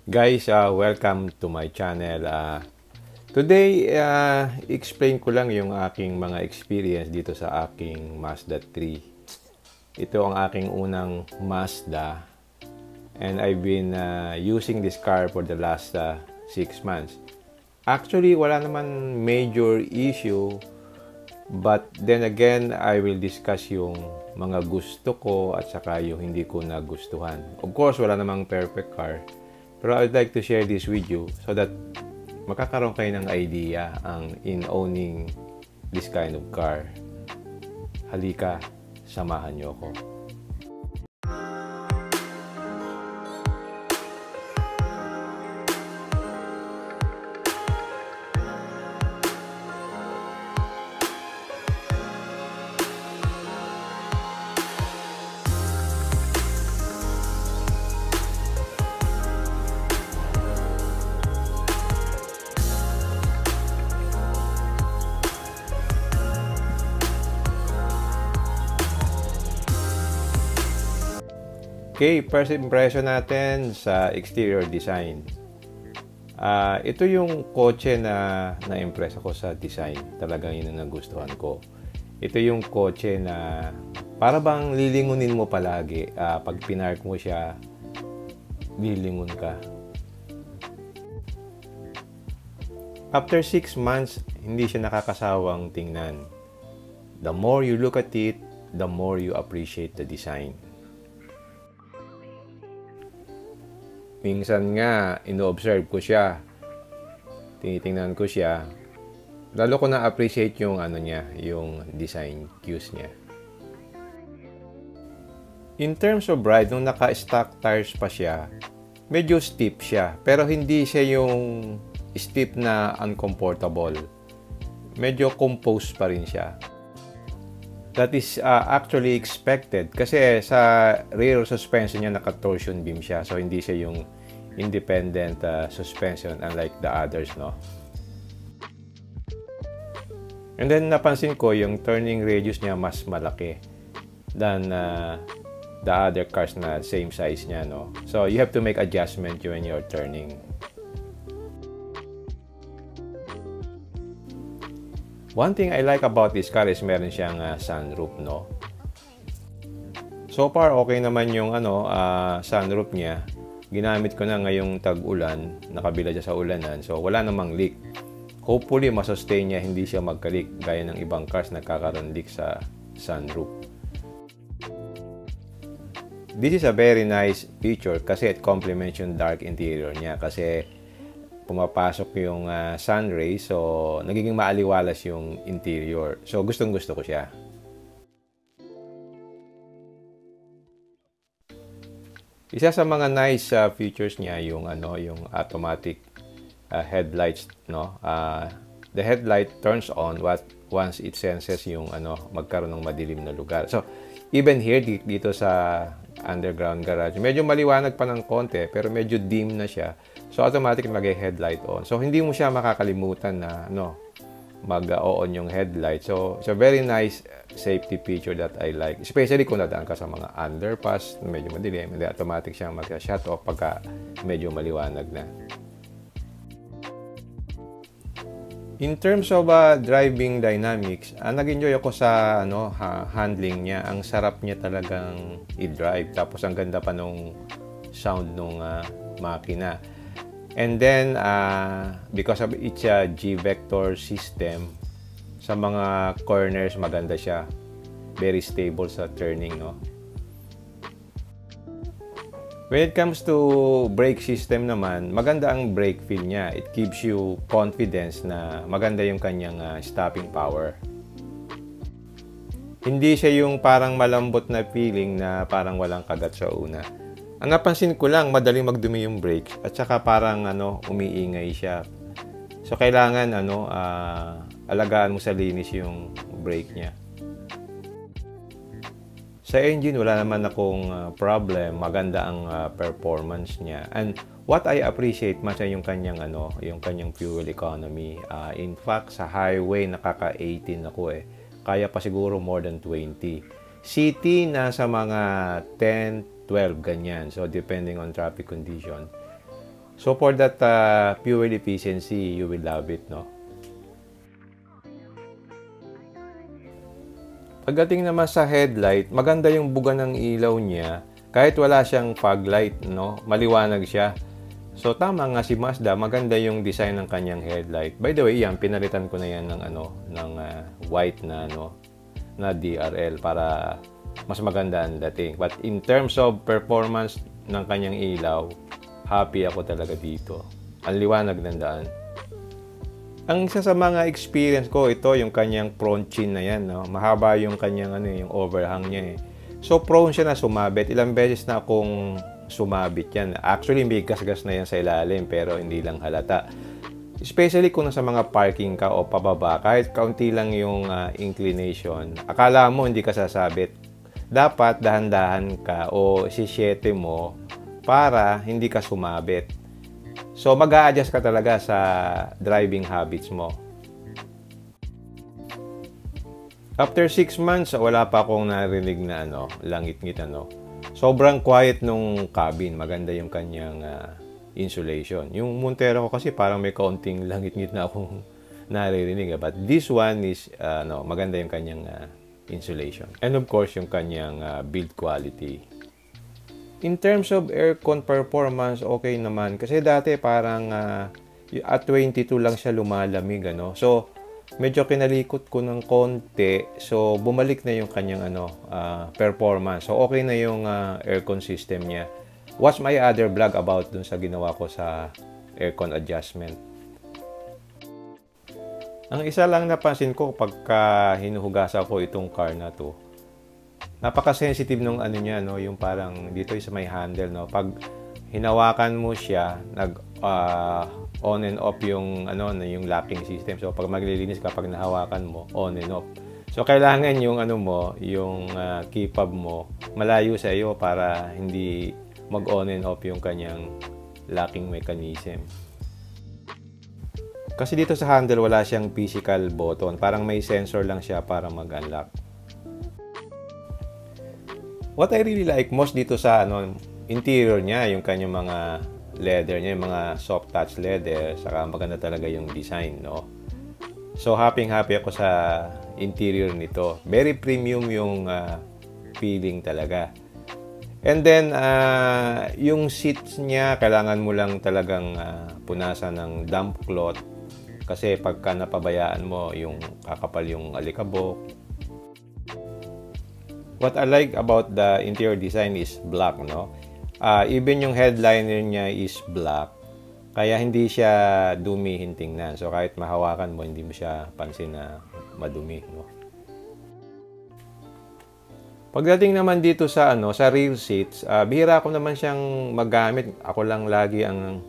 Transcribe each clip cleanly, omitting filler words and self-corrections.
Guys, welcome to my channel. Today, explain ko lang yung aking mga experience dito sa aking Mazda 3. Ito ang aking unang Mazda and I've been using this car for the last 6 months. Actually, wala naman major issue, but then again, I will discuss yung mga gusto ko at saka yung hindi ko nagustuhan. Of course, wala namang perfect car. Pero I'd like to share this with you so that makakaroon kayo ng idea in owning this kind of car. Halika, samahan niyo ako. Okay, first impression natin sa exterior design. Ito yung kotse na na-impress ako sa design. Talagang yun ang nagustuhan ko. Ito yung kotse na para bang lilingunin mo palagi. Pag pinark mo siya, lilingun ka. After 6 months, hindi siya nakakasawang tingnan. The more you look at it, the more you appreciate the design. Minsan nga, ino-observe ko siya. Tinitingnan ko siya. Lalo ko na-appreciate yung niya, yung design cues niya. In terms of ride, nung naka-stock tires pa siya, medyo steep siya. Pero hindi siya yung steep na uncomfortable. Medyo composed pa rin siya. That is actually expected kasi sa rear suspension niya naka-torsion beam siya, so hindi siya yung independent suspension unlike the others, no? And then napansin ko yung turning radius niya mas malaki than the other cars na same size niya, no? So you have to make adjustment when you're turning. One thing I like about this car is meron siyang sunroof, no? So far, okay naman yung sunroof niya. Ginamit ko na ngayong tag-ulan, nakabila siya sa ulanan, so wala namang leak. Hopefully, masustain niya, hindi siya magka-leak gaya ng ibang cars nagkakaroon leak sa sunroof. This is a very nice feature kasi it complements yung dark interior niya kasi pumapasok yung sun rays, so nagiging maaliwalas yung interior. So gustong-gusto ko siya. Isa sa mga nice features niya yung yung automatic headlights, no? The headlight turns on once it senses yung magkaroon ng madilim na lugar. So even here dito sa underground garage, medyo maliwanag pa ng konti pero medyo dim na siya. So automatic mag-headlight on. So hindi mo siya makakalimutan na mag-on yung headlight. So it's a very nice safety feature that I like. Especially kung nadaan ka sa mga underpass na medyo madilim, hindi automatic siyang mag-shut off pagka medyo maliwanag na. In terms of driving dynamics, nag-enjoy ako sa handling niya. Ang sarap niya talagang i-drive. Tapos ang ganda pa nung sound nung makina. And then, because of its G-vector system, sa mga corners maganda siya. Very stable sa turning, no? When it comes to brake system naman, maganda ang brake feel niya. It gives you confidence na maganda yung kanyang stopping power. Hindi siya yung parang malambot na feeling na parang walang kagat sa una. Ang napansin ko lang, madaling magdumi yung brakes at saka parang umiingay siya. So kailangan alagaan mo sa linis yung brake niya. Sa engine wala naman akong problem, maganda ang performance niya. And what I appreciate mas yung kanyang yung kanyang fuel economy. In fact, sa highway nakaka-18 ako eh. Kaya pa siguro more than 20. City nasa mga 10 12 ganyan. So, depending on traffic condition. So for that fuel efficiency, you will love it, no? Pagdating naman sa headlight, maganda yung buga ng ilaw niya. Kahit wala siyang fog light, no? Maliwanag siya. So tama nga si Mazda, maganda yung design ng kanyang headlight. By the way, yan pinalitan ko na yan ng white na na DRL para mas maganda ang dating. But in terms of performance ng kanyang ilaw, happy ako talaga dito. Ang liwanag ng daan. Ang isa sa mga experience ko, ito yung kanyang front chin na yan, no? Mahaba yung kanyang yung overhang niya eh. So prone siya na sumabit. Ilang beses na akong sumabit yan. Actually, may gas-gas na yan sa ilalim pero hindi lang halata. Especially kung nasa mga parking ka o pababa, kahit kaunti lang yung inclination, akala mo hindi ka sasabit. Dapat dahan-dahan ka o isisyete mo para hindi ka sumabit. So mag-a-adjust ka talaga sa driving habits mo. After 6 months, wala pa akong narinig na langit-ngit Sobrang quiet nung cabin. Maganda yung kanyang insulation. Yung Montero ko kasi parang may kaunting langit-ngit na akong naririnig. But this one is maganda yung kanyang insulation. And of course, yung kanyang build quality. In terms of aircon performance, okay naman. Kasi dati parang at 22 lang siya lumalamig. So, medyo kinalikot ko ng konti. So, bumalik na yung kanyang performance. So, okay na yung aircon system niya. Watch my other vlog about dun sa ginawa ko sa aircon adjustment. Ang isa lang napansin ko pagka hinuhugasan ko itong car na to, napaka-sensitive nung niya, yung parang dito sa may handle, Pag hinawakan mo siya, on and off yung yung locking system. So pag maglilinis kapag nahawakan mo, on and off. So kailangan yung yung key fob mo malayo sa iyo para hindi mag-on and off yung kanyang locking mechanism. Kasi dito sa handle wala siyang physical button, parang may sensor lang siya para mag-unlock. What I really like most dito sa interior niya, yung kanyang mga leather niya, yung mga soft touch leather, saka maganda talaga yung design, So happy ako sa interior nito. Very premium yung feeling talaga. And then yung seats niya, kailangan mo lang talagang punasan ng damp cloth kasi pagka napabayaan mo, yung kakapal yung alikabok. What I like about the interior design is black, even yung headliner niya is black. Kaya hindi siya dumihin tingnan. So kahit mahawakan mo, hindi mo siya pansin na madumi, Pagdating naman dito sa sa rear seats, bihira ko naman siyang magamit. Ako lang lagi ang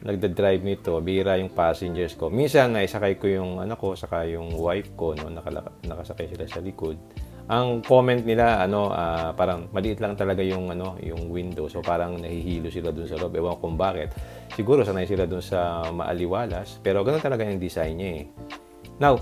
nagda-drive nito. Bihira yung passengers ko. Minsan naisakay ko yung anak ko saka yung wife ko, nakasakay sila sa likod. Ang comment nila parang maliit lang talaga yung yung window. So parang nahihilo sila dun sa loob. Ewan kung bakit. Siguro sanay sila dun sa maaliwalas, pero ganoon talaga yung design niya eh. Now,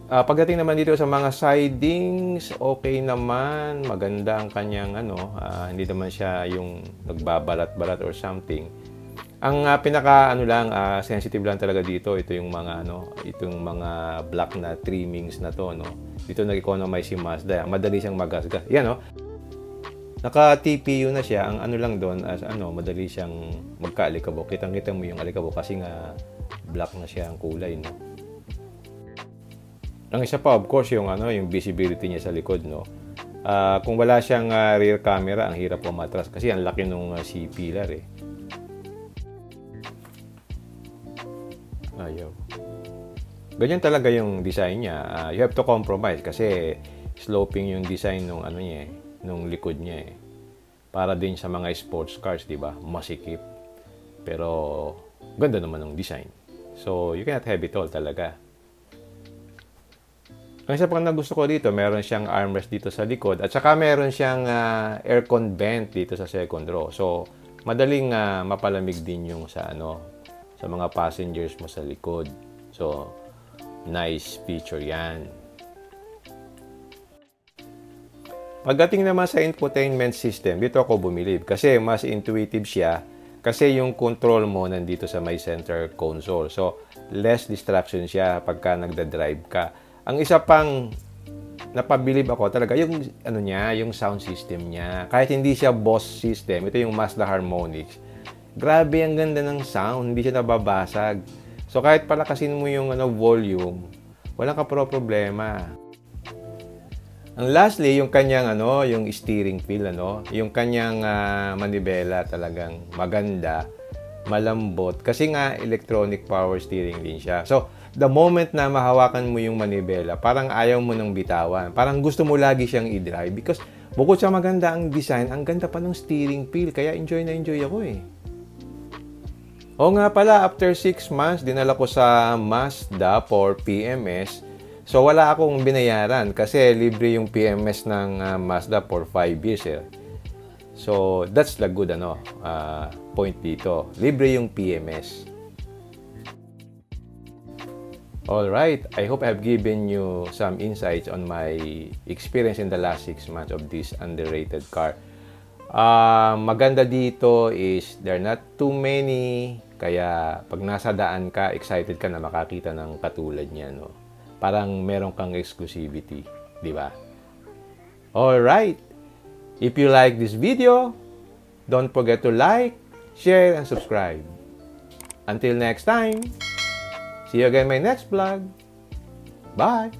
pagdating naman dito sa mga sidings, okay naman, maganda ang kanyang hindi naman siya yung nagbabalat-balat or something. Ang pinaka sensitive lang talaga dito, ito yung mga itong mga black na trimmings na to, Dito nag-economize si Mazda. Madali siyang magasgas. Yan, Naka-TPU na siya. Ang lang doon as madali siyang magka-alikabok. Kitang-kita mo yung alikabok kasi nga black na siya ang kulay, Ang isa pa, of course, yung yung visibility niya sa likod, kung wala siyang rear camera, ang hirap umatras kasi ang laki nung C-pillar eh. Ayaw. Ganyan talaga yung design niya. You have to compromise kasi sloping yung design nung niya nung likod niya eh. Para din sa mga sports cars, 'di ba? Masikip. Pero ganda naman ng design. So, you cannot have it all talaga. Ang isa pang nagusto ko dito, meron siyang armrest dito sa likod at saka meron siyang aircon vent dito sa second row. So, madaling mapalamig din yung sa sa mga passengers mo sa likod. So, nice feature yan. Pagdating naman sa infotainment system, dito ako bumilib kasi mas intuitive siya Kasi yung control mo nandito sa may center console. So, less distraction siya pagka nagda-drive ka. Ang isa pang napabilib ako talaga yung ano niya, yung sound system niya. Kahit hindi siya Boss system, ito yung Mazda Harmonix. Grabe ang ganda ng sound, hindi siya nababasag. So kahit palakasin mo yung volume, walang problema. Ang lastly, yung kanyang yung steering wheel, yung kanyang manibela talagang maganda, malambot kasi nga electronic power steering din siya. So the moment na mahawakan mo yung manibela, parang ayaw mo nang bitawan. Parang gusto mo lagi siyang i-drive because bukod sa maganda ang design, ang ganda pa ng steering wheel. Kaya enjoy na enjoy ako eh. O nga pala, after 6 months, dinala ko sa Mazda for PMS. So wala akong binayaran kasi libre yung PMS ng Mazda for 5 years eh. So that's the good point dito. Libre yung PMS. Alright, I hope I've given you some insights on my experience in the last 6 months of this underrated car. Maganda dito is there are not too many, kaya pag nasa daan ka, excited ka na makakita ng katulad niya, no? Parang meron kang exclusivity, di ba? Alright, if you like this video, don't forget to like, share, and subscribe. Until next time, see you again in my next vlog. Bye!